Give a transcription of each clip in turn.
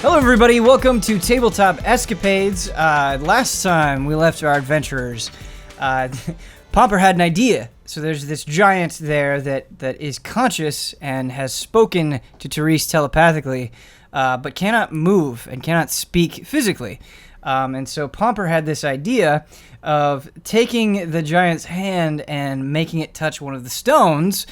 Hello everybody, welcome to Tabletop Escapades. Last time we left our adventurers, Pomper had an idea. So there's this giant there that is conscious and has spoken to Therese telepathically, but cannot move and cannot speak physically. And so Pomper had this idea of taking the giant's hand and making it touch one of the stones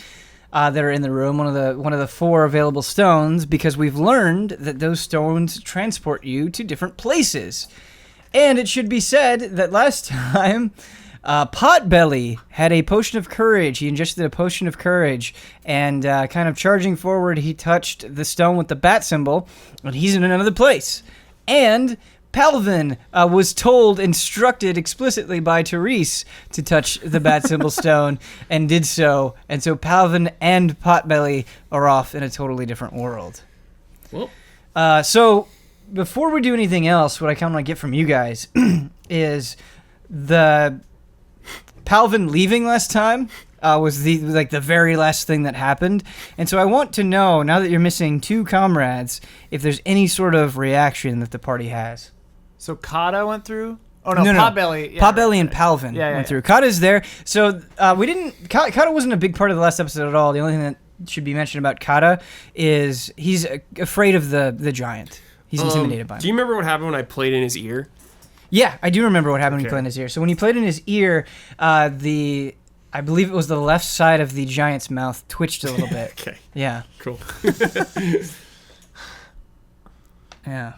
that are in the room, one of the 4 available stones, because we've learned that those stones transport you to different places. And it should be said that last time, Potbelly had a potion of courage. He ingested a potion of courage, and kind of charging forward, he touched the stone with the bat symbol, and he's in another place. And Palvin was instructed explicitly by Therese to touch the bat symbol stone, and did so. And so Palvin and Potbelly are off in a totally different world. Well, so before we do anything else, what I kind of want to get from you guys is the Palvin leaving last time was the very last thing that happened. And so I want to know, now that you're missing 2 comrades, if there's any sort of reaction that the party has. So Kata went through? Oh, no. Potbelly. Yeah, Potbelly and Palvin went through. Kata's there. So Kata wasn't a big part of the last episode at all. The only thing that should be mentioned about Kata is he's afraid of the giant. He's intimidated by him. Do you remember what happened when I played in his ear? Yeah, I do remember what happened when he played in his ear. So when he played in his ear, I believe it was the left side of the giant's mouth twitched a little bit. Okay. Yeah. Cool. Yeah.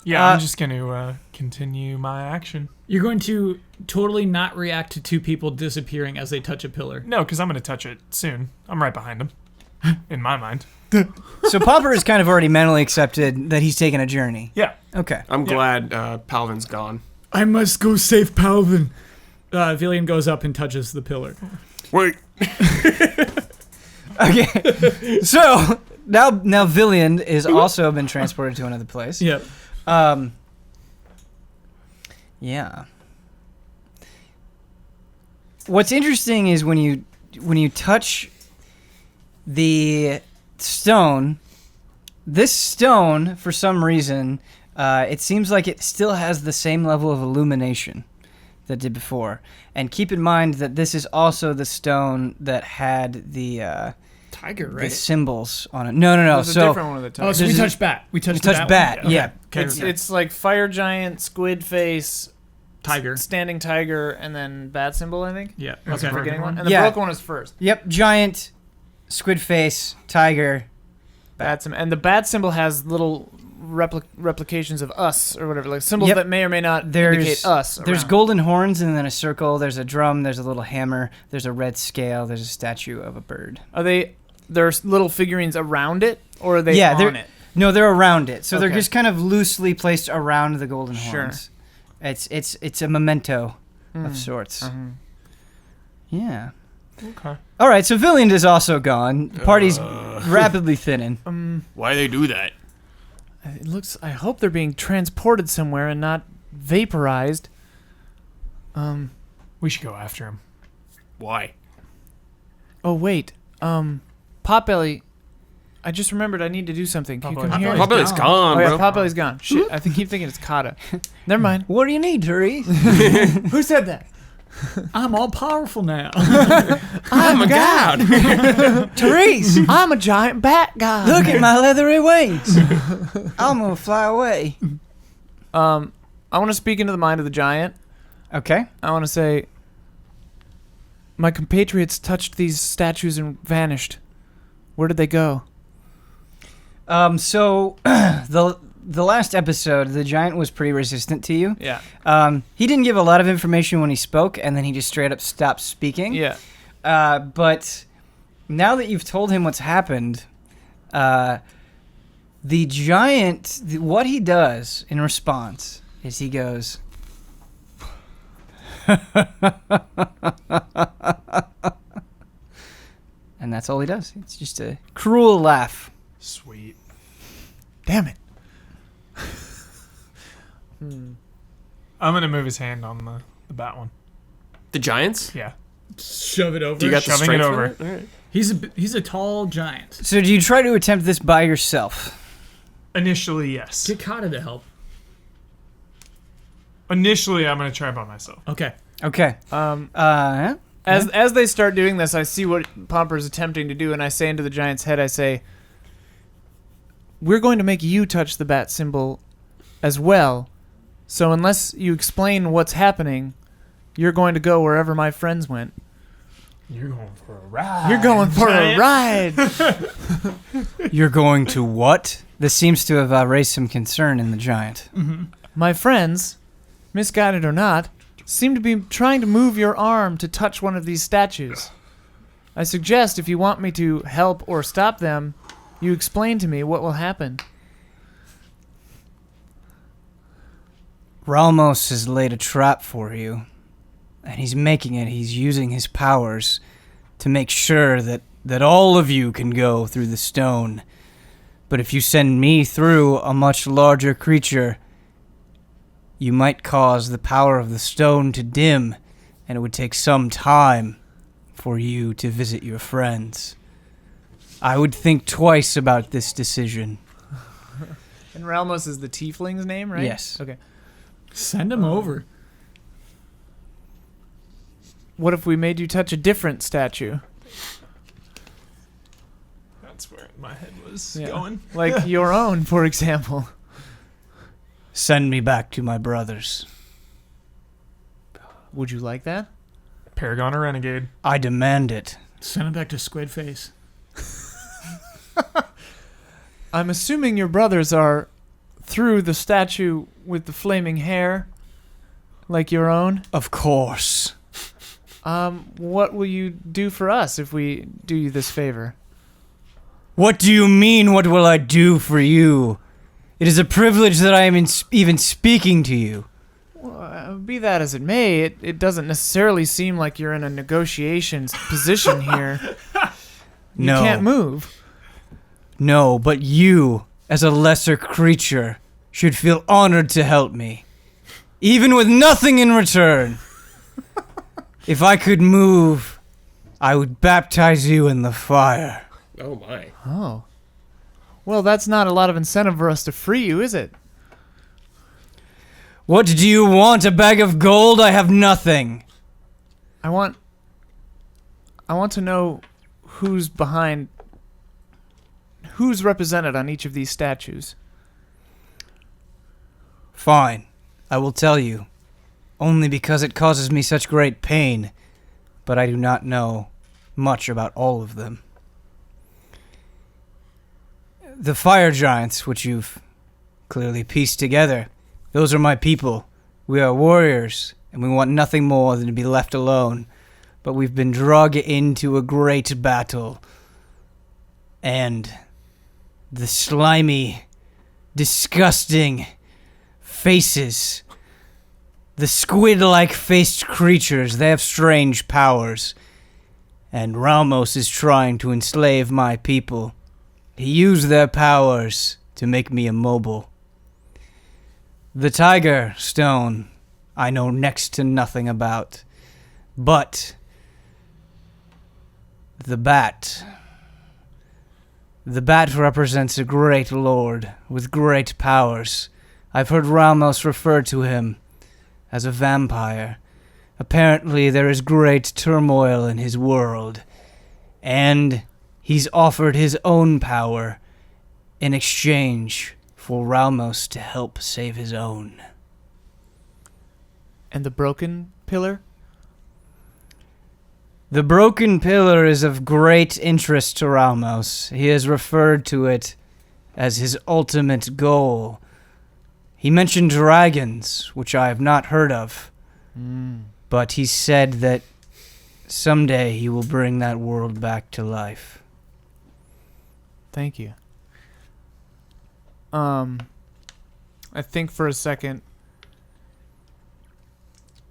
Yeah, I'm just going to continue my action. You're going to totally not react to 2 people disappearing as they touch a pillar. No, because I'm going to touch it soon. I'm right behind him, in my mind. So Pomper has kind of already mentally accepted that he's taken a journey. Yeah. Okay. I'm glad Palvin's gone. I must go save Palvin. Villian goes up and touches the pillar. Wait. Okay. So now Villian is also been transported to another place. Yep. Yeah. What's interesting is when you touch the stone, this stone, for some reason, it seems like it still has the same level of illumination that it did before. And keep in mind that this is also the stone that had the tiger, right? the symbols on it. No. There's a different one of the tigers. So we touched bat. We touched bat. One? Yeah. Okay. It's like fire giant, squid face, tiger, standing tiger, and then bat symbol, I think. Yeah. That's Okay. the beginning one. And the Yeah. broken one is first. Yep. Giant, squid face, tiger, Bat symbol. And the bat symbol has little replications of us or whatever, like symbols that may or may not indicate us. There's golden horns and then a circle. There's a drum. There's a little hammer. There's a red scale. There's a statue of a bird. Are they? There's little figurines around it, or are they on it? No, they're around it. So they're Okay. just kind of loosely placed around the golden Sure. horns. It's a memento of sorts. Yeah. Okay. All right. So Villian is also gone. Party's rapidly thinning. Why they do that? It looks. I hope they're being transported somewhere and not vaporized. We should go after him. Why? Oh wait. Potbelly. I just remembered I need to do something. Can you come here? Potbelly's gone, Oh yeah, bro. Potbelly's gone. Shit, I keep thinking it's Kata. Never mind. What do you need, Therese? Who said that? I'm all powerful now. I'm a god. Therese, I'm a giant bat guy. look at my leathery wings. I'm gonna fly away. I want to speak into the mind of the giant. Okay. I want to say, my compatriots touched these statues and vanished. Where did they go? So the last episode, the giant was pretty resistant to you. Yeah. He didn't give a lot of information when he spoke, and then he just straight up stopped speaking. Yeah. But now that you've told him what's happened, the giant, what he does in response is he goes, and that's all he does. It's just a cruel laugh. Sweet. Damn it. I'm going to move his hand on the bat one. The giants? Yeah. Shove it over. Do you got the Shoving strength it for over. All right. He's a tall giant. So do you try to attempt this by yourself? Initially, yes. Get Kata to help. Initially, I'm going to try by myself. Okay. Okay. As they start doing this, I see what Pomper's attempting to do, and I say into the giant's head, I say, we're going to make you touch the bat symbol as well. So unless you explain what's happening, you're going to go wherever my friends went. You're going for a ride. You're going for a ride. You're going to what? This seems to have raised some concern in the giant. Mm-hmm. My friends, misguided or not, seem to be trying to move your arm to touch one of these statues. I suggest if you want me to help or stop them, you explain to me what will happen. Ralmos has laid a trap for you, and he's making it. He's using his powers to make sure that all of you can go through the stone. But if you send me through a much larger creature, you might cause the power of the stone to dim, and it would take some time for you to visit your friends. I would think twice about this decision. And Ralmos is the tiefling's name, right? Yes. Okay. Send him over. What if we made you touch a different statue? That's where my head was Yeah. going. Like your own, for example. Send me back to my brothers. Would you like that? Paragon or Renegade? I demand it. Send him back to Squid Face. I'm assuming your brothers are through the statue with the flaming hair, like your own. Of course. What will you do for us if we do you this favor? What do you mean, what will I do for you? It is a privilege that I am even speaking to you. Well, be that as it may, it doesn't necessarily seem like you're in a negotiations position here. You No. can't move. No, but you, as a lesser creature, should feel honored to help me. Even with nothing in return. If I could move, I would baptize you in the fire. Oh my. Oh. Well, that's not a lot of incentive for us to free you, is it? What do you want? A bag of gold? I have nothing. I want to know who's represented on each of these statues. Fine, I will tell you. Only because it causes me such great pain, but I do not know much about all of them. The fire giants, which you've clearly pieced together, those are my people. We are warriors, and we want nothing more than to be left alone. But we've been dragged into a great battle, and the slimy, disgusting faces, the squid-like faced creatures, they have strange powers, and Ralmos is trying to enslave my people. He used their powers to make me immobile. The tiger stone I know next to nothing about, but the bat represents a great lord with great powers. I've heard Ralmos refer to him as a vampire. Apparently there is great turmoil in his world, and he's offered his own power in exchange for Ralmos to help save his own. And the broken pillar? The broken pillar is of great interest to Ralmos. He has referred to it as his ultimate goal. He mentioned dragons, which I have not heard of, but he said that someday he will bring that world back to life. Thank you. I think for a second.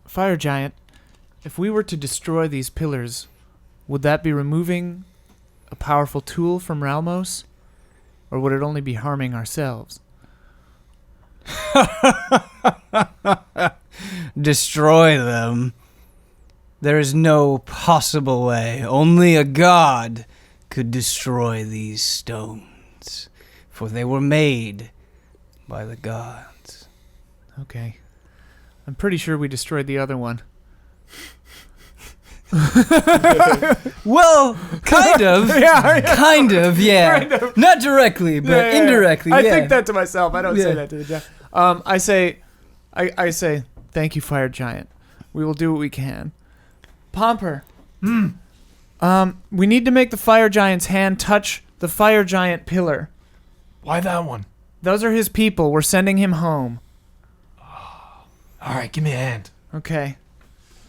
Fire Giant, if we were to destroy these pillars, would that be removing a powerful tool from Ralmos? Or would it only be harming ourselves? Destroy them? There is no possible way. Only a god could destroy these stones. for they were made by the gods. Okay. I'm pretty sure we destroyed the other one. Well, kind of. Kind of, yeah. Kind of. Not directly, but indirectly, I yeah. think that to myself. I don't say Yeah. that to the giant. I say, thank you, fire giant. We will do what we can. Pomper. We need to make the fire giant's hand touch the fire giant pillar. Why that one? Those are his people. We're sending him home. All right, give me a hand. Okay.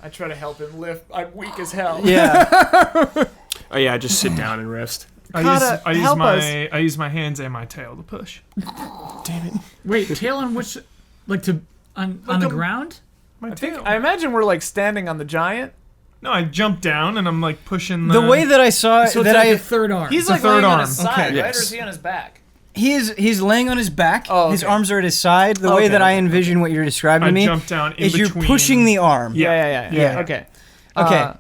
I try to help him lift. I'm weak as hell. Yeah. Oh yeah, just sit down and rest. Kata, help us. I use my hands and my tail to push. Damn it. Wait, tail on which? Like to on the ground? My I tail. imagine we're like standing on the giant. No, I jump down and I'm like pushing The way that I saw it, So it's that like I a third arm. He's a like third laying on arm. his side, Okay. right? Yes. Or is he on his back? he's laying on his back. Oh, His okay. arms are at his side. The way Okay, that I okay, envision what you're describing I to me jump down in is you're between. pushing the arm. Yeah. Yeah. Okay. Okay.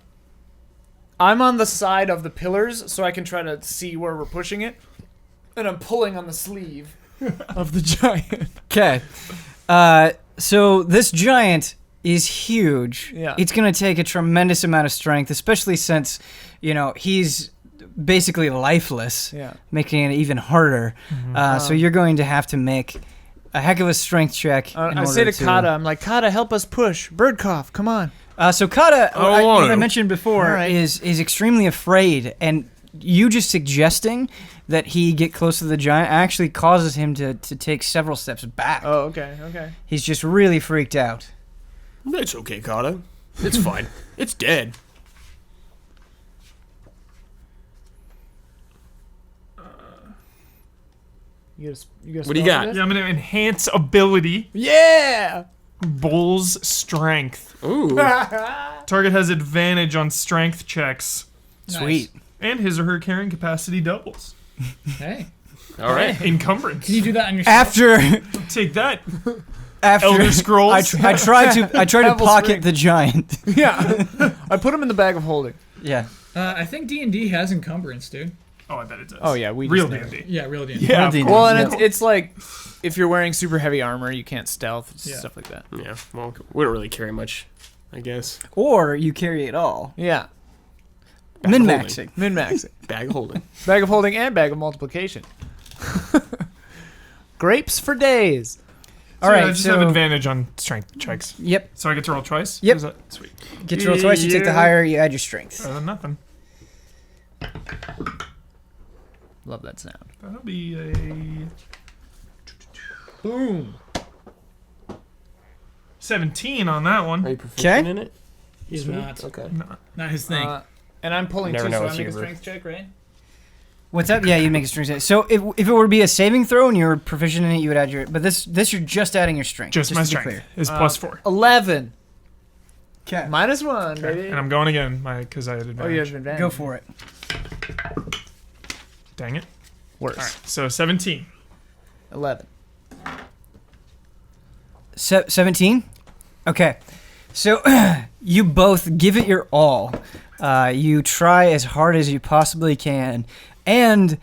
I'm on the side of the pillars, so I can try to see where we're pushing it, and I'm pulling on the sleeve of the giant. Okay. So this giant is huge. Yeah. It's going to take a tremendous amount of strength, especially since, he's basically lifeless, Yeah. making it even harder. So you're going to have to make a heck of a strength check. in I say order to Kata, I'm like, Kata, help us push. Bird cough, come on. So Kata, I don't want what I to. mentioned before, All right. is extremely afraid, and you just suggesting that he get close to the giant actually causes him to take several steps back. Oh, okay. He's just really freaked out. That's okay, Kata. It's fine. It's dead. You got What do you got? Yeah, I'm gonna enhance ability. Yeah! Bull's strength. Ooh. Target has advantage on strength checks, Sweet. and his or her carrying capacity doubles. Hey, All right. can Encumbrance. you do that on yourself? After Take that. after Elder Scrolls. I tried to Devil's pocket Ring. the giant. Yeah. I put him in the bag of holding. Yeah. I think D&D has encumbrance, dude. Oh, I bet it does. Oh, yeah, we real just D&D. Yeah, real D&D. Yeah. D&D. Well, and Yeah. it's like if you're wearing super heavy armor, you can't stealth, Yeah. stuff like that. Yeah. Well, we don't really carry much, I guess. Or you carry it all. Yeah. Bag of Min-maxing. Min-maxing. Bag of holding. Bag of holding and bag of multiplication. Grapes for days. All So, yeah, right, I just so have advantage on strength checks. yep, So I get to roll twice? Yep. Is that sweet? get to roll twice. You take the Yeah. higher, you add your strength. Better than nothing. Love that sound. That'll be a Boom. 17 on that one. Are you proficient 'Kay. in it? He's not. Okay. Not his thing. And I'm pulling Never too, know so I what's make a your strength check, right? What's that? Yeah, you make a strength check. So if it were to be a saving throw and you were proficient in it, you would add your. But this you're just adding your strength. Just my to be strength clear. is plus 4. 11. Okay. -1, baby. And I'm going again because I had advantage. Oh, you have an advantage. Go for it. Dang it. Worse. All right, so 17. 11. 17? Okay. So you both give it your all. You try as hard as you possibly can. And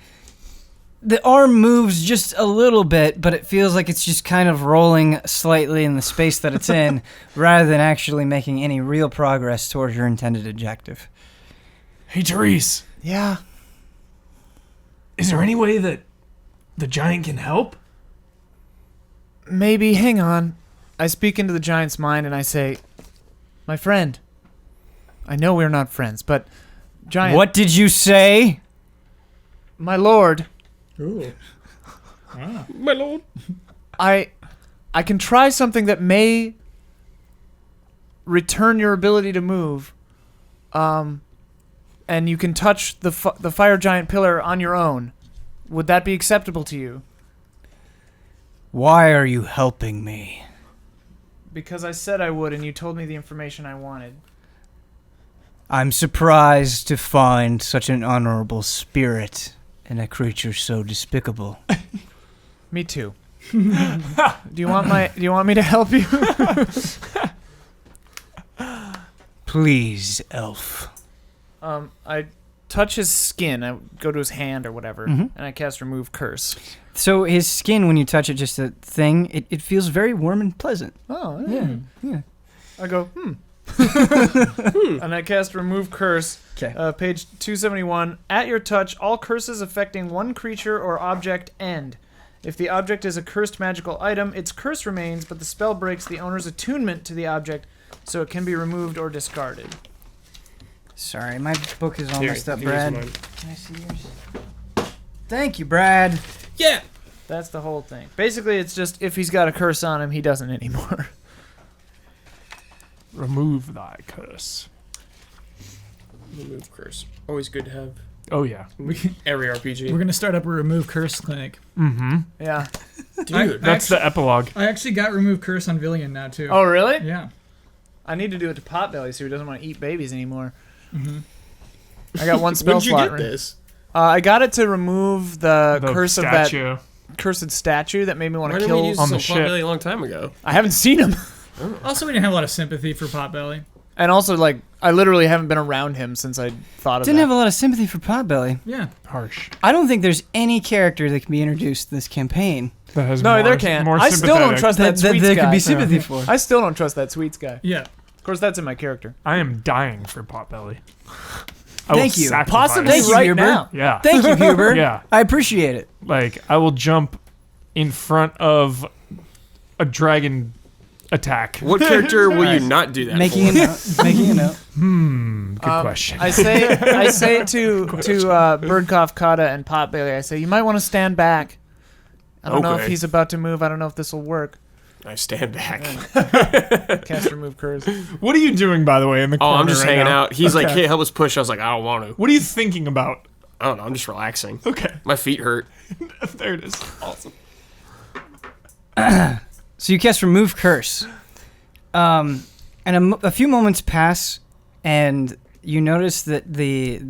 the arm moves just a little bit, but it feels like it's just kind of rolling slightly in the space that it's in rather than actually making any real progress towards your intended objective. Hey, Therese, Yeah. is there any way that the giant can help? Maybe. Hang on. I speak into the giant's mind and I say, my friend, I know we're not friends, but giant, What did you say? my lord, Ooh. Wow. My lord. I can try something that may return your ability to move, and you can touch the fire giant pillar on your own. Would that be acceptable to you? Why are you helping me? Because I said I would, and you told me the information I wanted. I'm surprised to find such an honorable spirit in a creature so despicable. Me too. Do you want me to help you? Please, elf. I touch his skin. I go to his hand or whatever, and I cast Remove Curse. So his skin, when you touch it, just a thing, it feels very warm and pleasant. Oh, Yeah. I go, and I cast Remove Curse. Okay. Page 271. At your touch, all curses affecting one creature or object end. If the object is a cursed magical item, its curse remains, but the spell breaks the owner's attunement to the object, so it can be removed or discarded. Sorry, my book is all Here, messed up, here's Brad. mine. Can I see yours? Thank you, Brad. Yeah. That's the whole thing. Basically, it's just if he's got a curse on him, he doesn't anymore. Remove thy curse. Remove curse. Always good to have. Oh yeah. Every RPG. We're gonna start up a remove curse clinic. Mm-hmm. Yeah. Dude. That's the epilogue. I actually got remove curse on Villian now too. Oh, really? Yeah. I need to do it to Potbelly so he doesn't want to eat babies anymore. I got one spell When did you slot. get this? I got it to remove the curse statue. of that cursed statue that made me want Why to didn't we kill. use on this the on ship? Potbelly a long time ago? I haven't seen him. Also, we didn't have a lot of sympathy for Potbelly. And also, like, I literally haven't been around him since I thought of Didn't that. have a lot of sympathy for Potbelly. Yeah. Harsh. I don't think there's any character that can be introduced in this campaign That has No, more, there can't. More I still don't sympathetic. trust that that Sweets there guy. could be sympathy for. I still don't trust that Sweets guy. Yeah. Of course, that's in my character. I am dying for Potbelly. I will Thank you. sacrifice. Possibly Thank you, right Huber. now. Yeah. Thank you, Huber. Yeah. I appreciate it. Like I will jump in front of a dragon attack. What character will you Nice. not do that Making a for? note. Making a note. Good question. I say to Birdcough, Kata, and Potbelly, I say, you might want to stand back. I don't know if Okay. he's about to move. I don't know if this will work. I stand back. Cast Remove Curse. What are you doing, by the way, in the Oh, corner I'm just right hanging now? out. He's like, Okay. hey, help us push. I was like, I don't want to. What are you thinking about? I don't know. I'm just relaxing. Okay. My feet hurt. There it is. Awesome. So you cast Remove Curse. And a few moments pass, and you notice that the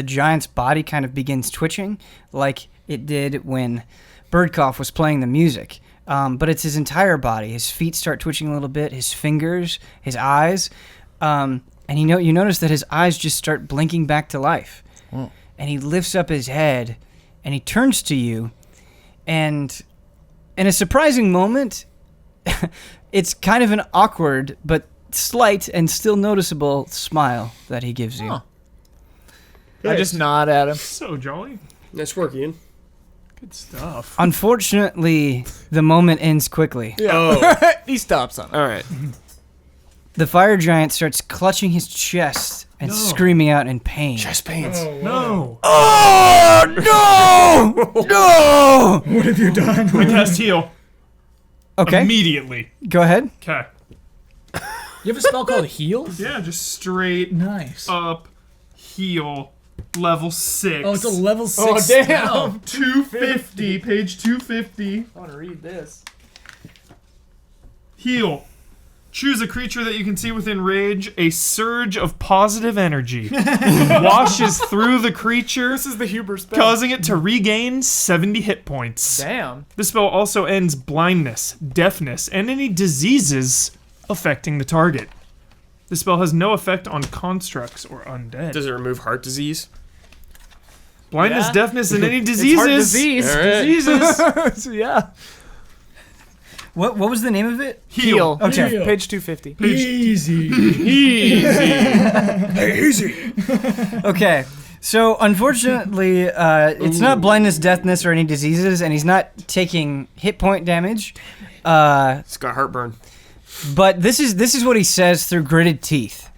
giant's body kind of begins twitching, like it did when Birdcough was playing the music. But it's his entire body. His feet start twitching a little bit, his fingers, his eyes. And you notice that his eyes just start blinking back to life. Oh. And he lifts up his head, and he turns to you, and in a surprising moment, it's kind of an awkward but slight and still noticeable smile that he gives you. Huh. I just nod at him. So jolly. Nice work, Ian. Good stuff. Unfortunately, the moment ends quickly. Oh, He stops on it. all right. The fire giant starts clutching his chest and screaming out in pain. Chest pains. No. Oh, no! No! What have you done? I cast heal Okay, immediately. go ahead. Okay. You have a spell called heal? Yeah, just straight Nice. up heal. Level 6. Oh, it's a level 6 Oh, damn. spell. 250. Page 250. I want to read this. Heal. Choose a creature that you can see within range. A surge of positive energy washes through the creature, This is the Huber spell. causing it to regain 70 hit points. Damn. The spell also ends blindness, deafness, and any diseases affecting the target. The spell has no effect on constructs or undead. Does it remove heart disease? Blindness, Yeah. deafness, and any It's diseases. heart disease. All right. Diseases. Yeah. What was the name of it? Heal. Okay. Heal. Page 250. Easy. Okay. So unfortunately, it's not blindness, deafness, or any diseases, and he's not taking hit point damage. It's got heartburn. But this is what he says through gritted teeth.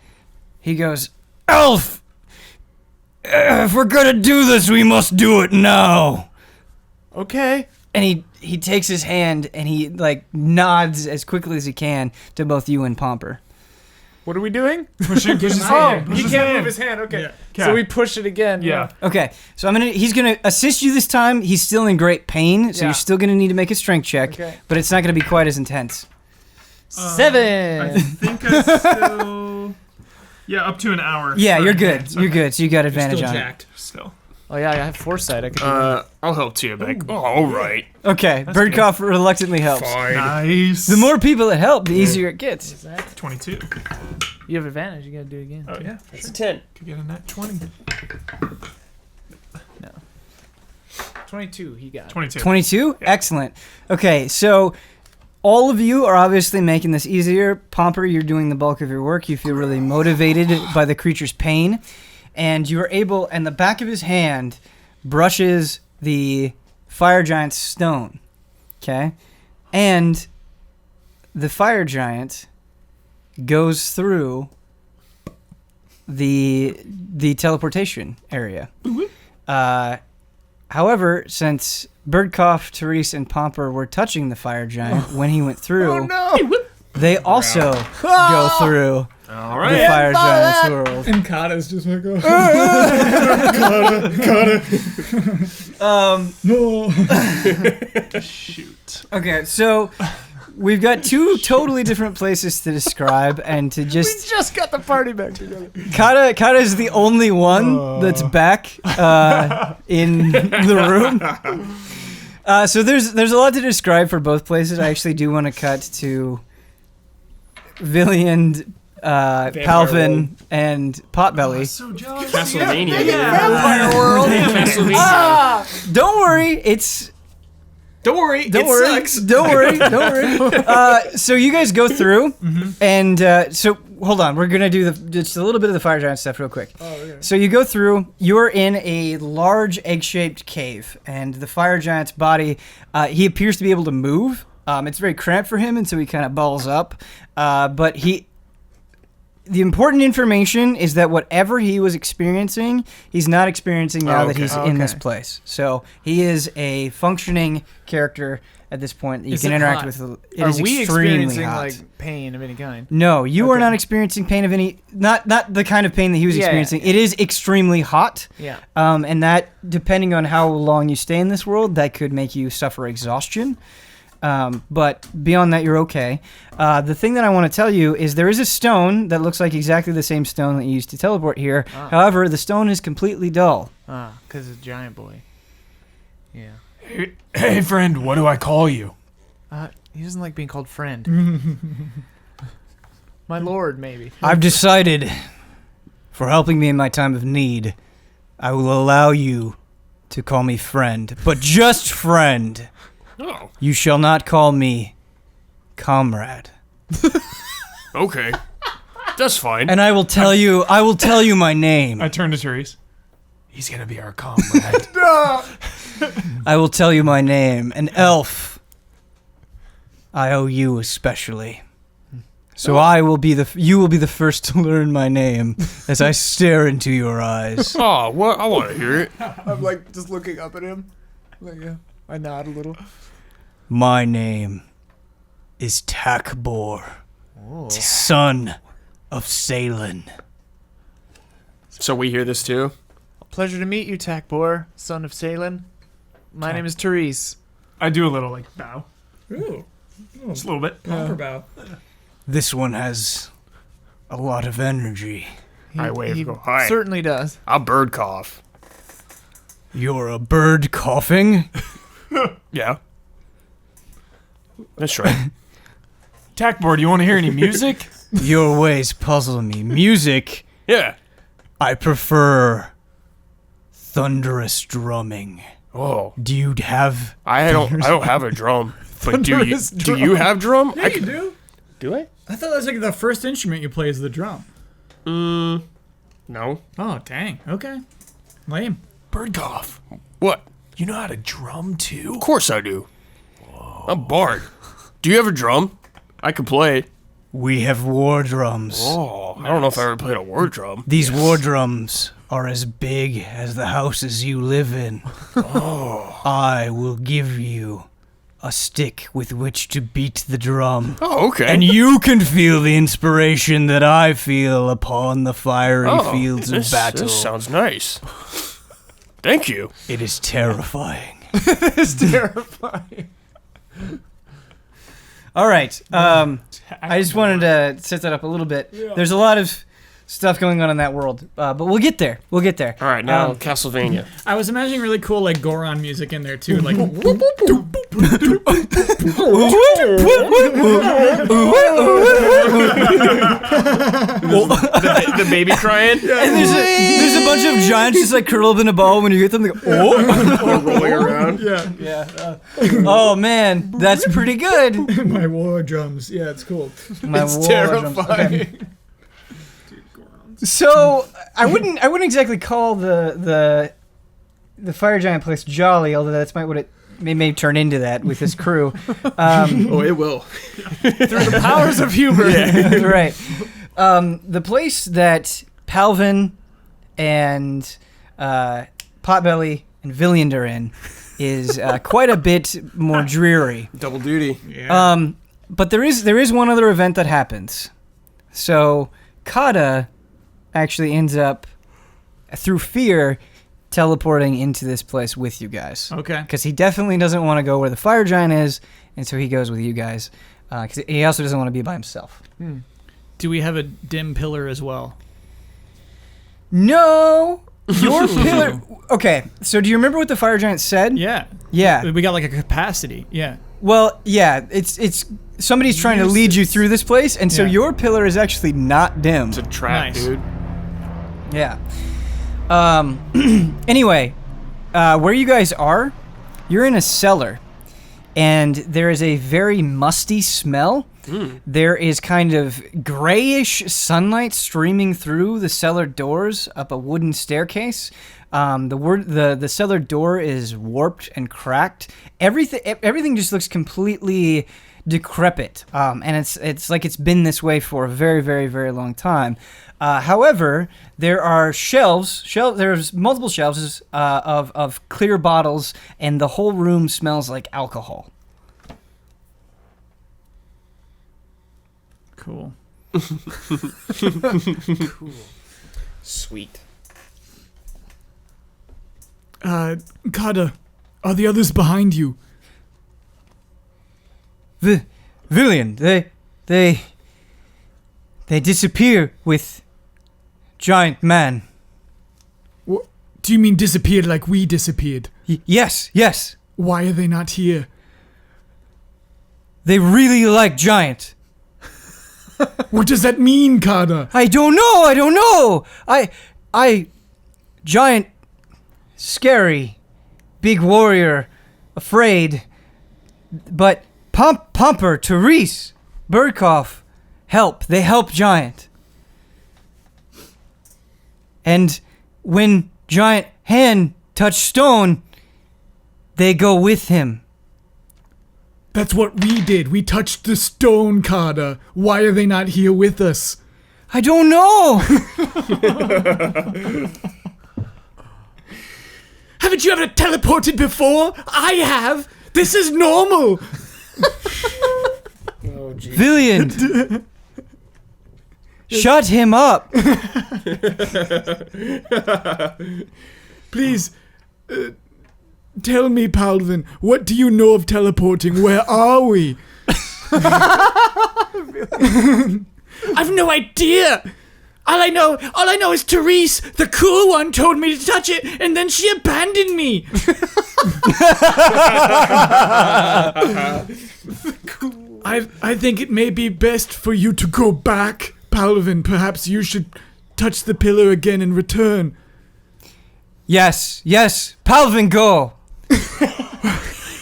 He goes, "Elf, if we're gonna do this, we must do it now." Okay. And he takes his hand and he like nods as quickly as he can to both you and Pomper. What are we doing? Push his Oh, hand. Push he his can't hand. move his hand. Okay. Yeah. So we push it again. Yeah. Okay, so he's gonna assist you this time. He's still in great pain, so Yeah. you're still gonna need to make a strength check, Okay. but it's not gonna be quite as intense. 7. I think I still... Yeah, up to an hour. Yeah, for you're a good. hand. You're Okay. good. So you got You're advantage still on jacked. Still. Oh yeah, I have foresight. I could do that. I'll help to you back. Oh, all right. Okay, Birdcough reluctantly helps. Fine. Nice. The more people that help, the easier it gets. 22. You have advantage. You gotta do it again. Oh yeah, It's a 10. could get a nat 20. 22. He got. 22. 22? Excellent. Okay, so all of you are obviously making this easier. Pomper, you're doing the bulk of your work. You feel really motivated by the creature's pain. And you are able, and the back of his hand brushes the fire giant's stone. Okay? And the fire giant goes through the teleportation area. However, since Birdcough, Therese, and Pomper were touching the fire giant when he went through, they also go through All the right. fire giant's world. And Kata's just like, oh. Kata. No. Shoot. Okay, so we've got two totally different places to describe and to just... Just got the party back together. Kata is the only one that's back in the room. So there's a lot to describe for both places. I actually do want to cut to Villian, Palvin, and Potbelly. So jealous. Castlevania. Vampire world. Castlevania. Don't worry, Don't worry. Don't it worry. sucks. Don't worry. Don't worry. So you guys go through, and so hold on. We're gonna do just a little bit of the fire giant stuff real quick. Oh, okay. So you go through. You're in a large egg-shaped cave, and the fire giant's body. He appears to be able to move. It's very cramped for him, and so he kind of balls up. But the important information is that whatever he was experiencing, he's not experiencing now that he's in this place. So he is a functioning character at this point that you Is can it interact hot? with. It Are is we extremely experiencing hot. like pain of any kind? No, you are Okay. not experiencing pain of any. Not the kind of pain that he was Yeah, experiencing. yeah. It is extremely hot. Yeah. And that, depending on how long you stay in this world, that could make you suffer exhaustion. But beyond that, you're okay. The thing that I want to tell you is there is a stone that looks like exactly the same stone that you used to teleport here. Ah. However, the stone is completely dull. Because it's a giant boy. Yeah. Hey, friend, what do I call you? He doesn't like being called friend. My lord, maybe. I've decided, for helping me in my time of need, I will allow you to call me friend, but just friend. Oh, You shall not call me comrade. okay. That's fine. And I will tell you my name. I turn to Therese. He's gonna be our comrade. I will tell you my name. An elf. I owe you especially. So you will be the first to learn my name as I stare into your eyes. Oh, what? I want to hear it. I'm like just looking up at him. Like, yeah. I nod a little. My name is Takbor, son of Salen. So we hear this too? Pleasure to meet you, Takbor, son of Salen. My name is Therese. I do a little like bow, Ooh. just a little bit. Pomper bow. This one has a lot of energy. I wave, He go, hi. certainly does. I'll bird cough. You're a bird coughing? Yeah. That's right. Tackboard, you want to hear any music? Your ways puzzle me. Music, Yeah. I prefer thunderous drumming. Oh, Do you have... I don't have a drum. But do you have drum? Yeah, you do. Do I? I thought that was like the first instrument you play is the drum. No. Oh, dang. Okay. Lame. Bird cough. What? You know how to drum too? Of course I do. I'm Bard. Do you have a drum? I could play. We have war drums. Oh, I don't know if I ever played a war drum. These war drums are as big as the houses you live in. I will give you a stick with which to beat the drum. Oh, okay. And you can feel the inspiration that I feel upon the fiery fields of battle. This sounds nice. Thank you. It is terrifying. It's terrifying. All right. I just wanted to set that up a little bit. There's a lot of stuff going on in that world. But we'll get there. We'll get there. All right, now Castlevania. I was imagining really cool like Goron music in there too, like The baby crying. And there's a bunch of giants just like curled up in a ball. When you hit them, they go, oh, Rolling around. yeah. Oh man, that's pretty good. My war drums. Yeah, it's cool. My It's war terrifying. drums. Okay. So I wouldn't exactly call the fire giant place jolly, although that's what it may turn into that with this crew. Oh, it will. Through the powers of humor. Right. The place that Palvin and Potbelly and Villiand are in is quite a bit more dreary. Double duty. Yeah. But there is one other event that happens. So Kata actually ends up, through fear, teleporting into this place with you guys. Okay. Because he definitely doesn't want to go where the fire giant is, and so he goes with you guys. Because he also doesn't want to be by himself. Do we have a dim pillar as well? No! Your pillar... Okay, so do you remember what the fire giant said? Yeah. Yeah. We got like a capacity. Yeah. Well, yeah, it's somebody's trying to lead you through this place, and so Yeah. your pillar is actually not dim. It's a trap, Nice. dude. Yeah. Anyway, where you guys are, you're in a cellar, and there is a very musty smell. There is kind of grayish sunlight streaming through the cellar doors up a wooden staircase. The cellar door is warped and cracked. Everything just looks completely decrepit, and it's like it's been this way for a very, very, very long time. However, there are there's multiple shelves of clear bottles, and the whole room smells like alcohol. Cool. Sweet. Kada, are the others behind you? Villian, they disappear with giant man. What? Do you mean disappeared like we disappeared? Yes. Why are they not here? They really like giant. What does that mean, Kada? I don't know. I giant, scary, big warrior, afraid. But Pomper, Therese, Birdcough, they help giant. And when giant hand touch stone, they go with him. That's what we did. We touched the stone, Kada. Why are they not here with us? I don't know. Haven't you ever teleported before? I have. This is normal. Oh, geez. Villian, shut him up. Please, tell me, Palvin, what do you know of teleporting? Where are we? I've no idea. All I know is Therese, the cool one, told me to touch it, and then she abandoned me. I think it may be best for you to go back, Palvin. Perhaps you should touch the pillar again and return. Yes, Palvin, go.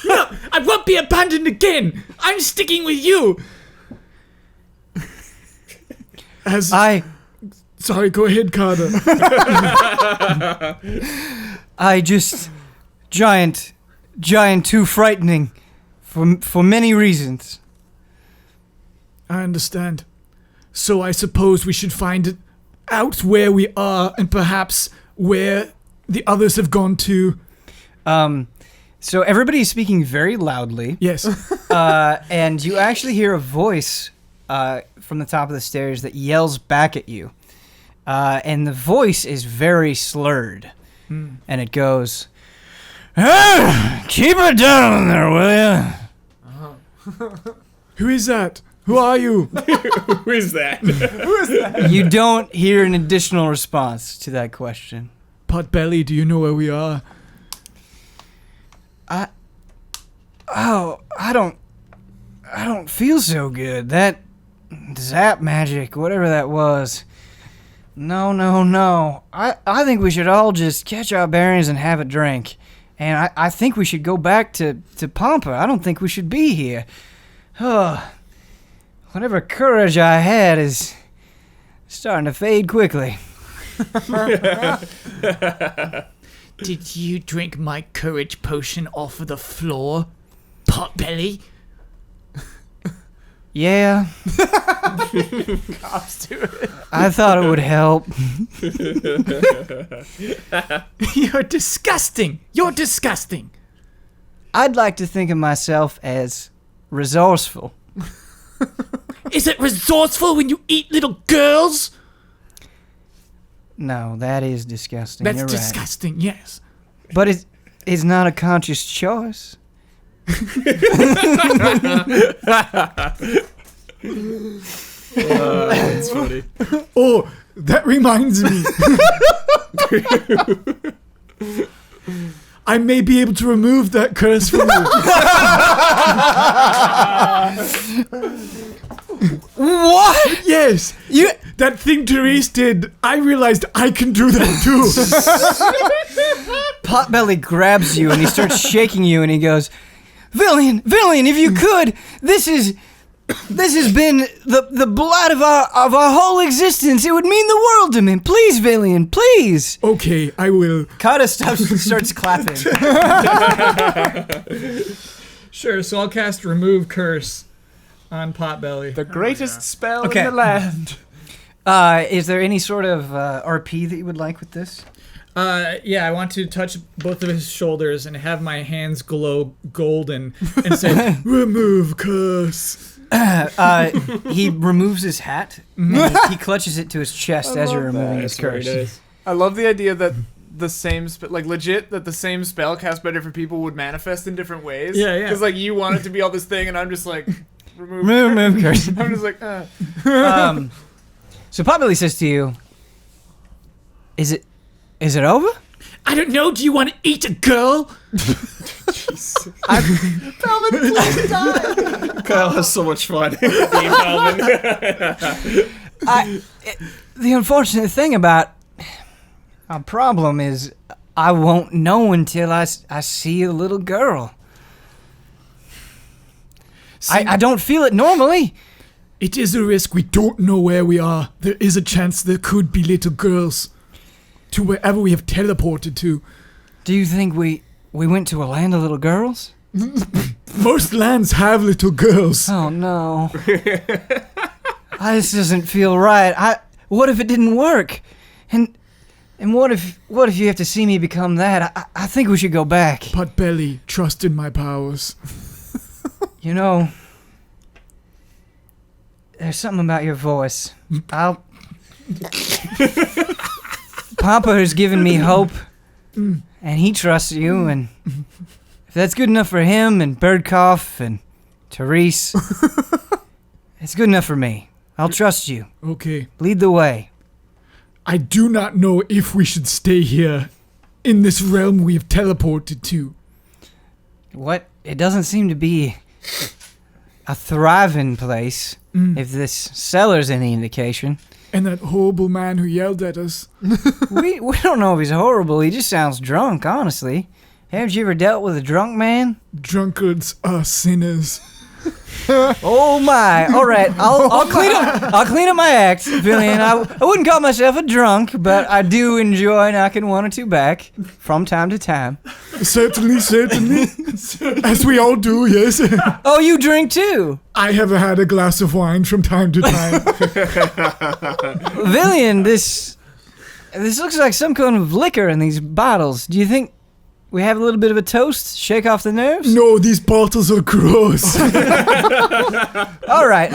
No, I won't be abandoned again. I'm sticking with you. Sorry, go ahead, Carter. Giant too frightening for many reasons. I understand. So I suppose we should find out where we are and perhaps where the others have gone to. So everybody's speaking very loudly. Yes. And you actually hear a voice from the top of the stairs that yells back at you. And the voice is very slurred. And it goes, "Keep it down there, will ya?" Who is that? Who are you? Who is that? You don't hear an additional response to that question. Potbelly, do you know where we are? I don't feel so good. That zap magic, whatever that was. No. I think we should all just catch our bearings and have a drink. And I think we should go back to Pampa. I don't think we should be here. Whatever courage I had is starting to fade quickly. Did you drink my courage potion off of the floor, Potbelly? Yeah. Cops do it. I thought it would help. You're disgusting. You're disgusting. I'd like to think of myself as resourceful. Is it resourceful when you eat little girls? No, that is disgusting. That's You're right. disgusting, yes. But it's not a conscious choice. That's funny. Oh, that reminds me. I may be able to remove that curse from you. What? Yes. That thing Therese did, I realized I can do that too. Potbelly grabs you and he starts shaking you and he goes, Villian, if you could, this has been the blight of our whole existence. It would mean the world to me. Please, Villian, please. Okay, I will. Kata starts clapping. Sure, so I'll cast Remove Curse on Potbelly. The greatest spell Okay. in the land. Is there any sort of RP that you would like with this? Yeah, I want to touch both of his shoulders and have my hands glow golden and say, Remove Curse. He removes his hat and he clutches it to his chest as you're removing his curse. Nice. I love the idea that the same legit that the same spell cast by different people would manifest in different ways. Yeah. Because like you want it to be all this thing, and I'm just like Remove curse. I'm just like. So Potbelly says to you, Is it over? I don't know. Do you want to eat a girl? Kyle has so much fun. Being Calvin. The unfortunate thing about our problem is I won't know until I see a little girl. I don't feel it normally. It is a risk. We don't know where we are. There is a chance there could be little girls to wherever we have teleported to. Do you think we went to a land of little girls? Most lands have little girls. Oh no. This doesn't feel right. What if it didn't work? And what if you have to see me become that? I think we should go back. Potbelly, trust in my powers. You know, there's something about your voice. Papa has given me hope, and he trusts you, and if that's good enough for him and Birdcough and Therese, it's good enough for me. I'll trust you. Okay. Lead the way. I do not know if we should stay here in this realm we have teleported to. What? It doesn't seem to be a thriving place, if this cellar's any indication. And that horrible man who yelled at us. we don't know if he's horrible. He just sounds drunk, honestly. Haven't you ever dealt with a drunk man? Drunkards are sinners. Oh my! All right, I'll clean up my act, Villian. I wouldn't call myself a drunk, but I do enjoy knocking one or two back from time to time. Certainly. As we all do, yes. Oh, you drink too, I have had a glass of wine from time to time. Villian. This looks like some kind of liquor in these bottles. Do you think we have a little bit of a toast? Shake off the nerves? No, these bottles are gross. All right.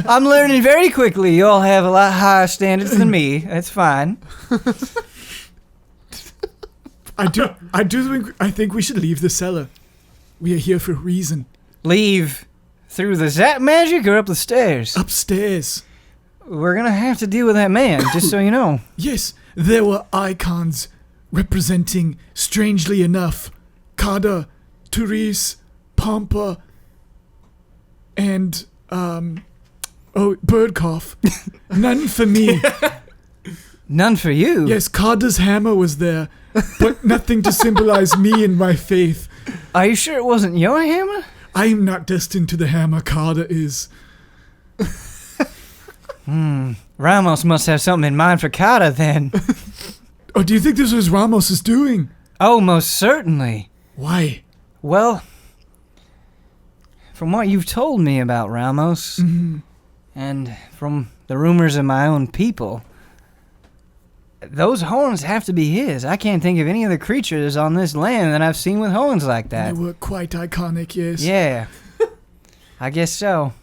I'm learning very quickly. You all have a lot higher standards than me. That's fine. I think we should leave the cellar. We are here for a reason. Leave Through the zap magic or up the stairs? Upstairs. We're gonna have to deal with that man, just so you know. Yes, there were icons representing, strangely enough, Kada, Therese, Pampa, and, Birdcough. None for me. None for you? Yes, Kada's hammer was there, but nothing to symbolize me and my faith. Are you sure it wasn't your hammer? I am not destined to the hammer, Kada is. Ramos must have something in mind for Kata then. Oh, do you think this was Ramos' doing? Oh, most certainly. Why? Well, from what you've told me about Ramos, and from the rumors of my own people, those horns have to be his. I can't think of any other creatures on this land that I've seen with horns like They that. were quite iconic, yes. Yeah. I guess so.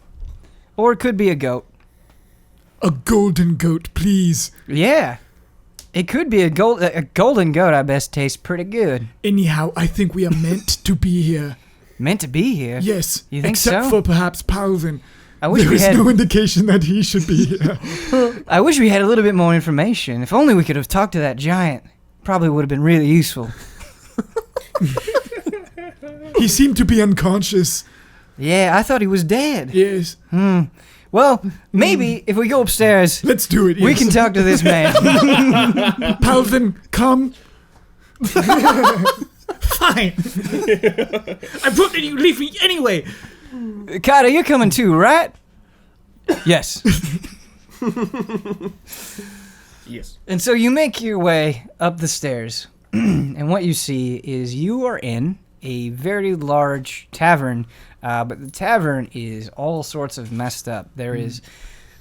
Or it could be a goat. A golden goat, please. Yeah. It could be a golden goat, I best tastes pretty good. Anyhow, I think we are meant to be here. Meant to be here. Yes, You think except so? for perhaps Palvin. I wish There we is had no indication that he should be here. I wish we had a little bit more information. If only we could have talked to that giant. Probably would have been really useful. He seemed to be unconscious. Yeah, I thought he was dead. Yes. Well, maybe if we go upstairs, Let's do it. we yes. can talk to this man. Palvin, come. Fine. I vote that you leave me anyway. Kata, you're coming too, right? Yes. Yes. And so you make your way up the stairs, and what you see is you are in a very large tavern, but the tavern is all sorts of messed up. There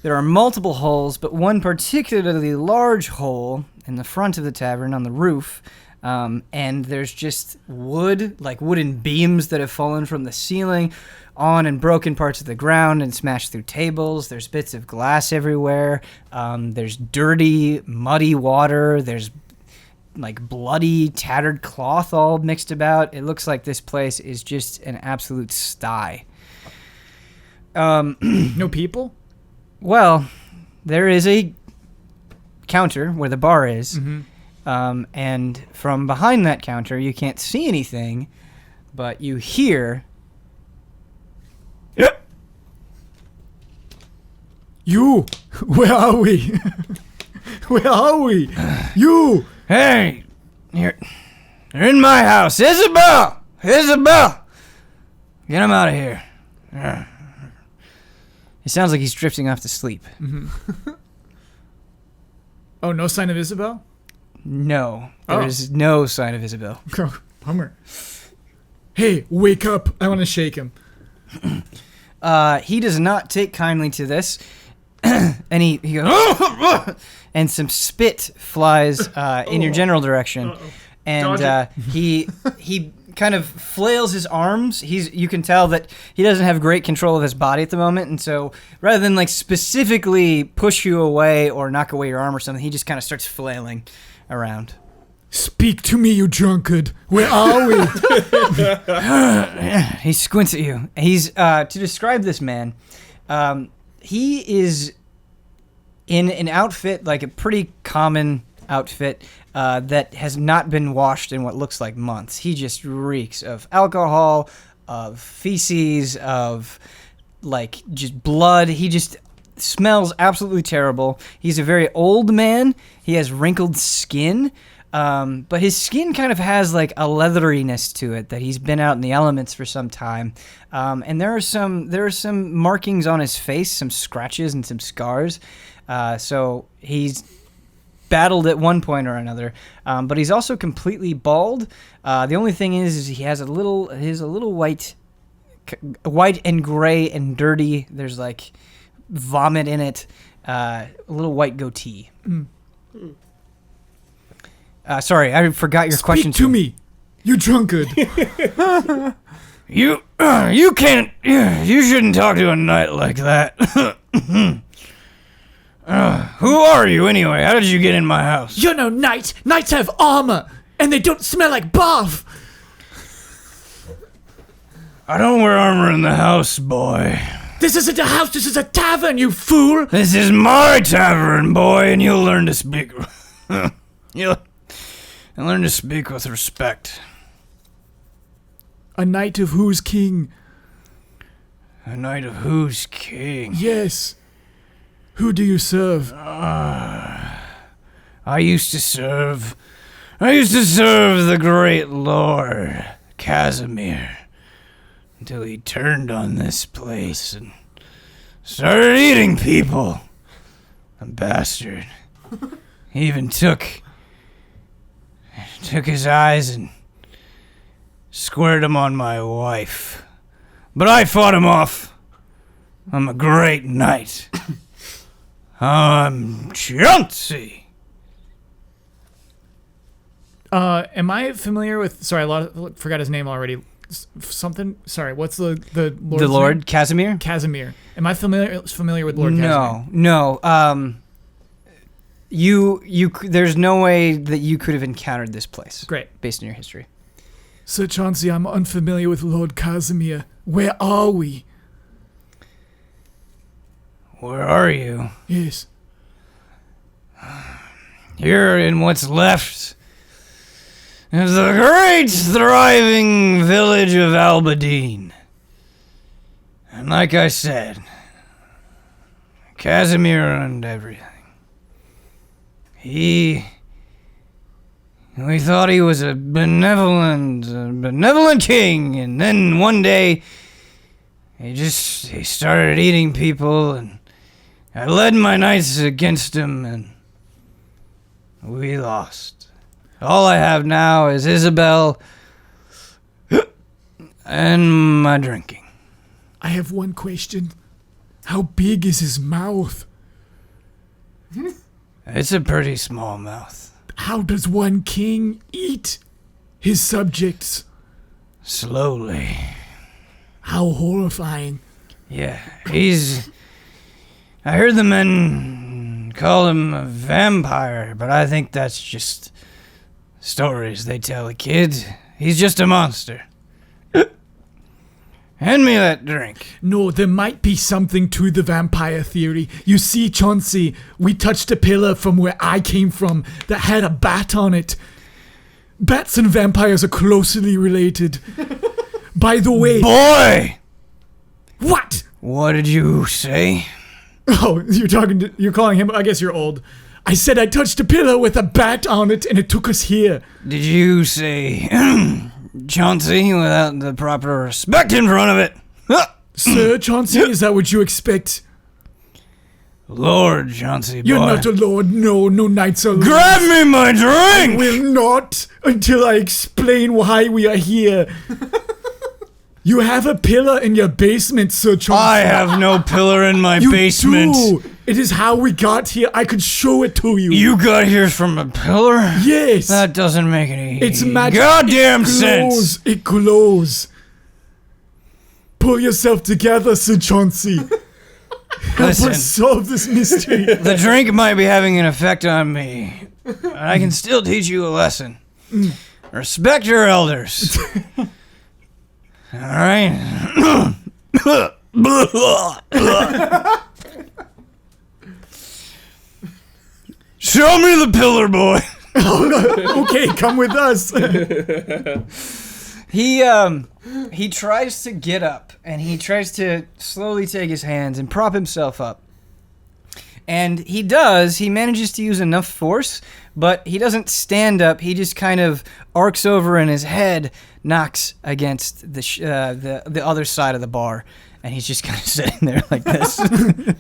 are multiple holes, but one particularly large hole in the front of the tavern on the roof, and there's just wood, like wooden beams that have fallen from the ceiling on and broken parts of the ground and smashed through tables. There's bits of glass everywhere. There's dirty, muddy water. There's like bloody, tattered cloth all mixed about. It looks like this place is just an absolute sty. No people? Well, there is a counter where the bar is, and from behind that counter you can't see anything, but you hear... You. Where are we? Where are we? You. Hey, you're in my house. Isabel! Isabel! Get him out of here. It sounds like he's drifting off to sleep. Oh, no sign of Isabel? No, there Oh. is no sign of Isabel. Bummer. Hey, wake up. I want to shake him. He does not take kindly to this. And he goes, and some spit flies in your general direction. And he kind of flails his arms. You can tell that he doesn't have great control of his body at the moment, and so rather than like specifically push you away or knock away your arm or something, he just kind of starts flailing around. Speak to me, you drunkard. Where are we? He squints at you. He's to describe this man, he is in an outfit, like a pretty common outfit, that has not been washed in what looks like months. He just reeks of alcohol, of feces, of like just blood. He just smells absolutely terrible. He's a very old man. He has wrinkled skin. But his skin kind of has like a leatheriness to it, that he's been out in the elements for some time. And there are some markings on his face, some scratches and some scars. So he's battled at one point or another. But he's also completely bald. The only thing is he has a little white and gray and dirty. There's like vomit in it. A little white goatee. Sorry, I forgot your question. Speak to me, you drunkard. You can't. You shouldn't talk to a knight like that. Who are you anyway? How did you get in my house? You're no knight. Knights have armor, and they don't smell like barf. I don't wear armor in the house, boy. This isn't a house, this is a tavern, you fool! This is my tavern, boy, and you'll learn to speak. You'll learn to speak with respect. A knight of whose king? A knight of whose king? Yes. Who do you serve? I used to serve the great Lord Casimir until he turned on this place and started eating people. A bastard. He even took his eyes and squared them on my wife. But I fought him off. I'm a great knight. I'm Chauncey. Am I familiar with? Sorry, forgot his name already. Something. Sorry, what's the Lord's The Lord name? Casimir? Casimir. Am I familiar with Lord Casimir? No. You. There's no way that you could have encountered this place. Great. Based on your history. Sir Chauncey, I'm unfamiliar with Lord Casimir. Where are we? Where are you? Yes. You're in what's left of the great thriving village of Albadine. And like I said, Casimir owned everything. We thought he was a benevolent king, and then one day he started eating people, and I led my knights against him, and we lost. All I have now is Isabel and my drinking. I have one question. How big is his mouth? It's a pretty small mouth. How does one king eat his subjects? Slowly. How horrifying. Yeah, I heard the men call him a vampire, but I think that's just stories they tell the kids. He's just a monster. Hand me that drink. No, there might be something to the vampire theory. You see, Chauncey, we touched a pillar from where I came from that had a bat on it. Bats and vampires are closely related. By the way... Boy! What? What did you say? Oh, you're calling him... I guess you're old. I said I touched a pillar with a bat on it and it took us here. Did you say... Chauncey without the proper respect in front of it? Sir Chauncey, is that what you expect? Lord Chauncey, boy. You're not a lord. No knights are lords. Grab me my drink! I will not until I explain why we are here. You have a pillar in your basement, Sir Chauncey. I have no pillar in my basement. You do. It is how we got here. I could show it to you. You got here from a pillar? Yes. That doesn't make any magic. goddamn sense. It glows. Pull yourself together, Sir Chauncey. Help Listen, us solve this mystery. the drink might be having an effect on me. And I can still teach you a lesson. Respect your elders. All right? Show me the pillar, boy. Okay, come with us. He tries to get up, and he tries to slowly take his hands and prop himself up. And he does. He manages to use enough force, but he doesn't stand up. He just kind of arcs over, and his head knocks against the other side of the bar. And he's just kind of sitting there like this.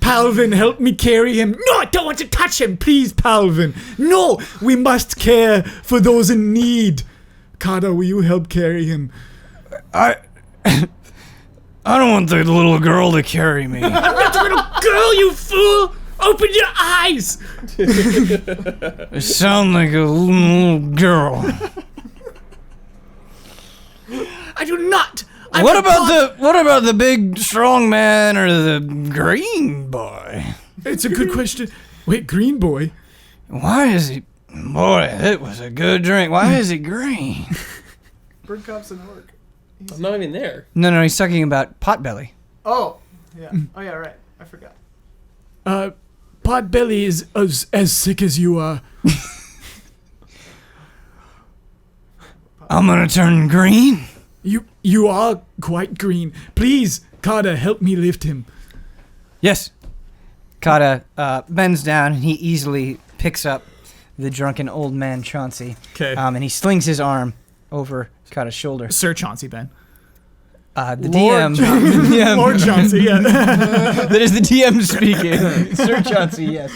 Palvin, help me carry him. No, I don't want to touch him. Please, Palvin. No, we must care for those in need. Kata, will you help carry him? I don't want the little girl to carry me. I'm not a little girl, you fool! Open your eyes! You sound like a little girl. I do not. What about the big strong man or the green boy? It's a good question. Wait, green boy? Why is he... Boy, it was a good drink. Why is he green? Birdcop's an orc. I'm not even there. No, he's talking about Potbelly. Oh, yeah. Oh, yeah, right. I forgot. Potbelly is as sick as you are. I'm gonna turn green. You are quite green. Please, Carter, help me lift him. Yes. Kata bends down and he easily picks up the drunken old man Chauncey. Okay. And he slings his arm over Kata's shoulder. Sir Chauncey, Ben. The Lord DM. Chauncey. DM. Lord Chauncey, yeah. That is the DM speaking. Sir Chauncey, yes.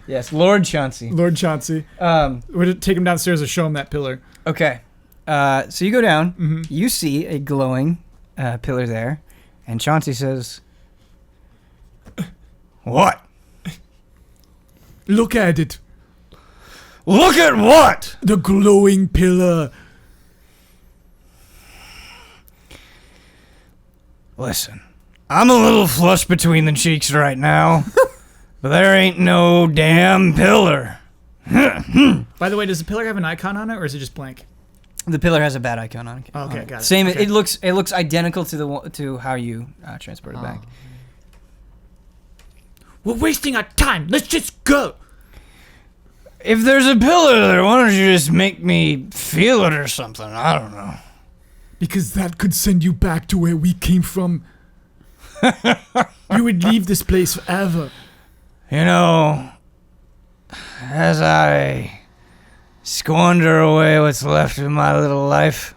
Yes, Lord Chauncey. Lord Chauncey. We're going to take him downstairs to show him that pillar. Okay. So you go down. Mm-hmm. You see a glowing pillar there. And Chauncey says, "What? Look at it. Look at what?" The glowing pillar. Listen, I'm a little flush between the cheeks right now, but there ain't no damn pillar. By the way, does the pillar have an icon on it, or is it just blank? The pillar has a bad icon on it. Oh, okay, got it. Same. Okay. It looks identical to how you transport it back. We're wasting our time. Let's just go. If there's a pillar there, why don't you just make me feel it or something? I don't know. Because that could send you back to where we came from. You would leave this place forever. You know, as I squander away what's left of my little life,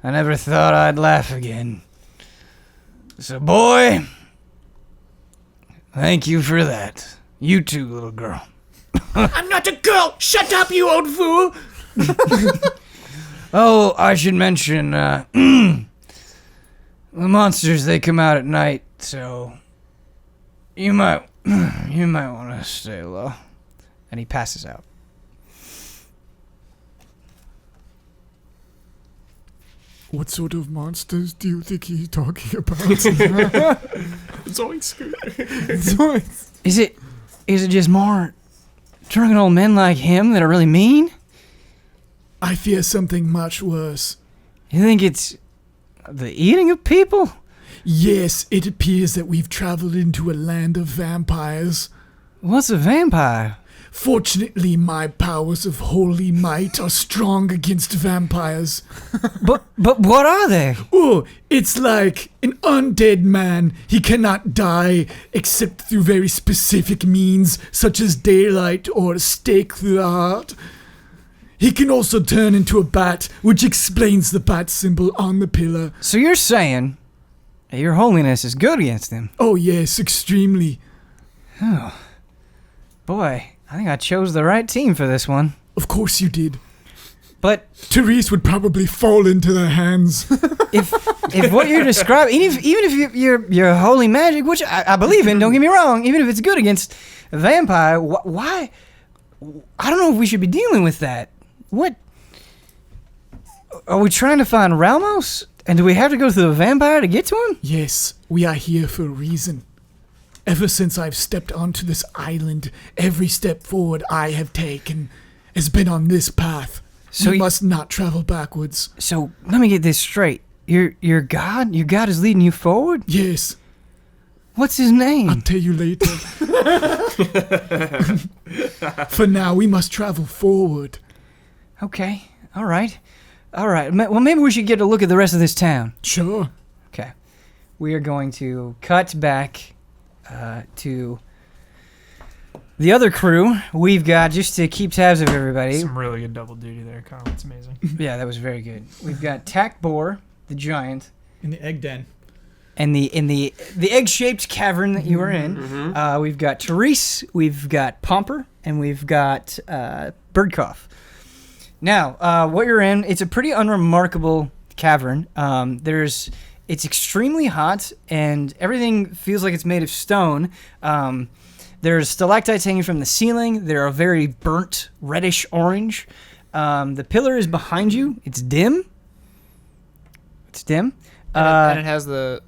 I never thought I'd laugh again. So, boy, thank you for that. You too, little girl. I'm not a girl. Shut up, you old fool. Oh, I should mention, the monsters, they come out at night, so you might want to stay low. And he passes out. What sort of monsters do you think he's talking about? Is it just more drunken old men like him that are really mean? I fear something much worse. You think it's the eating of people? Yes, it appears that we've traveled into a land of vampires. What's a vampire? Fortunately, my powers of holy might are strong against vampires. But what are they? Oh, it's like an undead man. He cannot die except through very specific means, such as daylight or a stake through the heart. He can also turn into a bat, which explains the bat symbol on the pillar. So you're saying that your holiness is good against them? Oh yes, extremely. Oh, boy, I think I chose the right team for this one. Of course you did. But Therese would probably fall into their hands. if what you're describing, even if your holy magic, which I believe in, don't get me wrong, even if it's good against a vampire, why? I don't know if we should be dealing with that. What? Are we trying to find Ramos? And do we have to go through the vampire to get to him? Yes, we are here for a reason. Ever since I've stepped onto this island, every step forward I have taken has been on this path. So we must not travel backwards. So let me get this straight. Your God is leading you forward? Yes. What's his name? I'll tell you later. For now, we must travel forward. Okay. All right. Well, maybe we should get a look at the rest of this town. Sure. Okay. We are going to cut back to the other crew. We've got, just to keep tabs of everybody. Some really good double duty there, Kyle. It's amazing. Yeah, that was very good. We've got Takbor, the giant, In the egg den. and in the egg-shaped cavern that you were in. We've got Therese, we've got Pomper, and we've got Birdcough. Now, what you're in, it's a pretty unremarkable cavern. It's extremely hot, and everything feels like it's made of stone. There's stalactites hanging from the ceiling. They're a very burnt, reddish orange. The pillar is behind you. It's dim. And it has the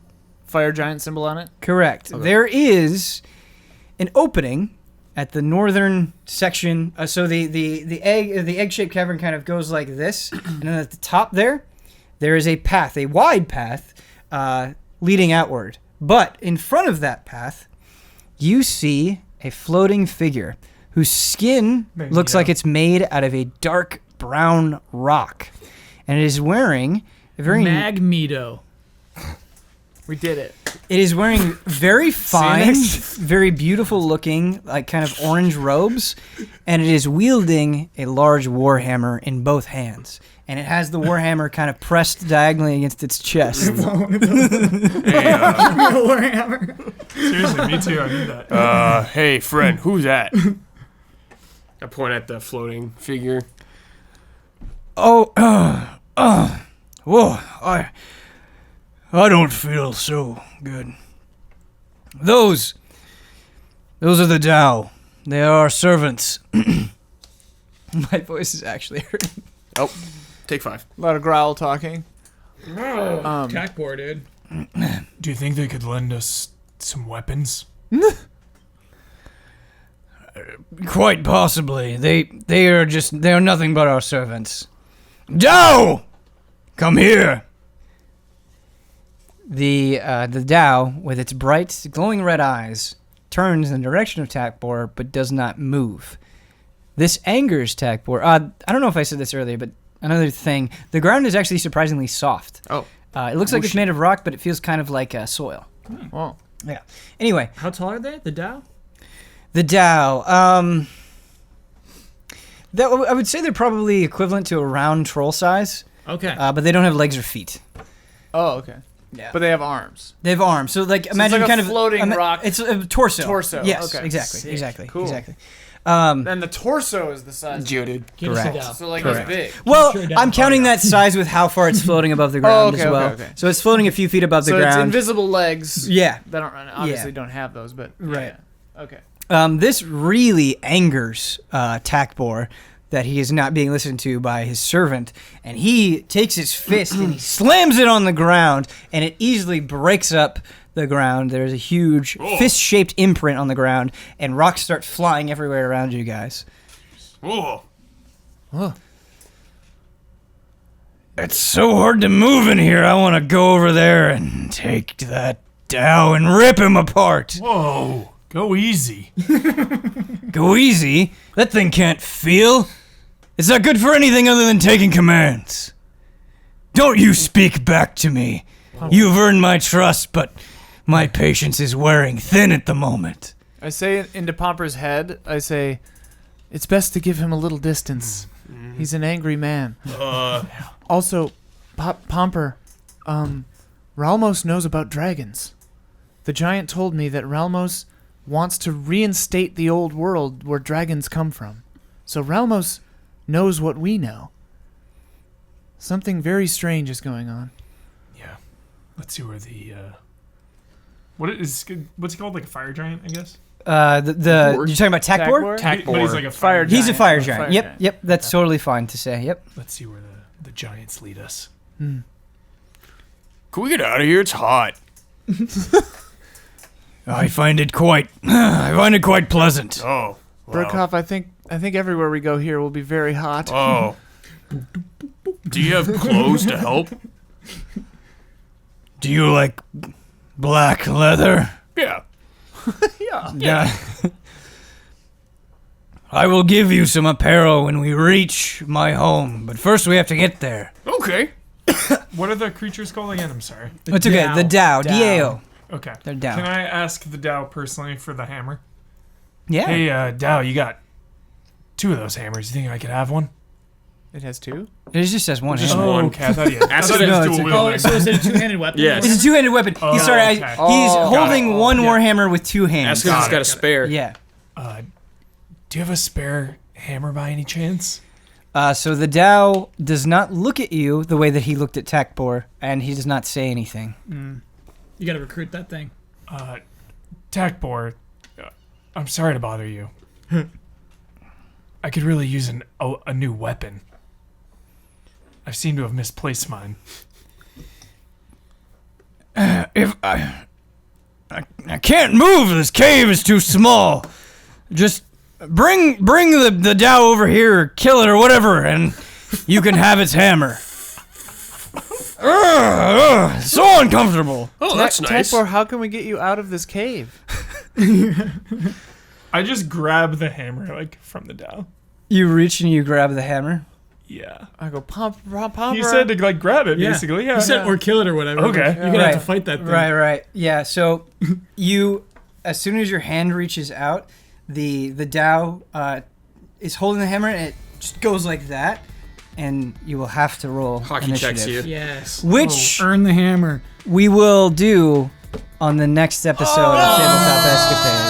fire giant symbol on it? Correct. Okay. There is an opening at the northern section. So the egg-shaped cavern kind of goes like this, and then at the top there is a path, a wide path, leading outward. But in front of that path, you see a floating figure whose skin looks like it's made out of a dark brown rock. And it is wearing a very... Magneto. We did it. It is wearing very fine, very beautiful looking, like kind of orange robes, and it is wielding a large warhammer in both hands. And it has the warhammer kind of pressed diagonally against its chest. Warhammer. Seriously, me too. I need that. Hey, friend, who's that? I point at the floating figure. Whoa, I don't feel so good. Those are the Tao. They are our servants. My voice is actually hurting. Oh, take 5. A lot of growl talking. Attack board, dude. Do you think they could lend us some weapons? Quite possibly. They are nothing but our servants. Tao! Come here. The Tao, with its bright, glowing red eyes, turns in the direction of Takbor, but does not move. This angers Takbor. I don't know if I said this earlier, but another thing, the ground is actually surprisingly soft. Oh. It looks like it's made of rock, but it feels kind of like soil. Oh. Yeah. Anyway. How tall are they? The Tao? The Tao. I would say they're probably equivalent to a round troll size. Okay. But they don't have legs or feet. Oh, okay. Yeah. But they have arms. They have arms. So like imagine like a kind of floating rock. It's a torso. Torso. Yes, Okay. exactly. Sick. Exactly. Cool. Exactly. And the torso is the size. Dude. Give us a correct. Tao. So like Correct. it's big. Well, Sure, down I'm counting that size with how far it's floating above the ground okay, as well. okay. So it's floating a few feet above the So it's ground. invisible legs. Yeah. That obviously don't have those, but Right. Yeah. Okay. This really angers Takbor that he is not being listened to by his servant, and he takes his fist and he slams it on the ground, and it easily breaks up the ground. There's a huge fist-shaped imprint on the ground, and rocks start flying everywhere around you guys. Whoa. It's so hard to move in here. I want to go over there and take that Tao and rip him apart. Whoa. Go easy. Go easy. That thing can't feel. It's not good for anything other than taking commands. Don't you speak back to me. You've earned my trust, but my patience is wearing thin at the moment. I say into Pomper's head, I say, it's best to give him a little distance. He's an angry man. Also, Pomper, Ralmos knows about dragons. The giant told me that Ralmos wants to reinstate the old world where dragons come from. So Ralmos knows what we know. Something very strange is going on. Yeah. Let's see where the what's it called? Like a fire giant, I guess. You're talking about Takbor? But he's like a Fire fire giant. He's a fire giant. Fire Yep, giant. yep. That's totally fine to say. Yep. Let's see where the giants lead us. Can we get out of here? It's hot. I find it quite pleasant. Oh. Wow. Burkhoff, I think everywhere we go here will be very hot. Oh. Do you have clothes to help? Do you like black leather? Yeah. Yeah. I will give you some apparel when we reach my home, but first we have to get there. Okay. What are the creatures called again? I'm sorry. It's okay. The Tao. D-A-O. Okay. They're Tao. Can I ask the Tao personally for the hammer? Yeah. Hey, Tao, you got 2 of those hammers. You think I could have one? It has 2? It just says one Just hand. one. Okay, I thought you had. Ask I thought it it was as dual Oh, wielding. so is it a two-handed weapon? Yes. It's a two-handed weapon. Oh, he's okay. he's holding one Yeah. warhammer with 2 hands. Ask if it's got a spare. Yeah. Do you have a spare hammer by any chance? So the Tao does not look at you the way that he looked at Takbor, and he does not say anything. You gotta recruit that thing. Takbor, I'm sorry to bother you. I could really use a new weapon. I seem to have misplaced mine. If I can't move, this cave is too small. Just bring the Tao over here, or kill it or whatever, and you can have its hammer. So uncomfortable. Oh, that's nice. Takbor, how can we get you out of this cave? I just grab the hammer like from the Dow. You reach and you grab the hammer. Yeah. I go, Pomper. He said to like grab it, basically. Yeah. He said or kill it or whatever. Okay. You're gonna have to fight that thing. Right. Yeah. So you, as soon as your hand reaches out, the Dow is holding the hammer and it just goes like that, and you will have to roll Hockey initiative, checks you. Yes. which Earn the hammer. we will do on the next episode of Tabletop Escapades.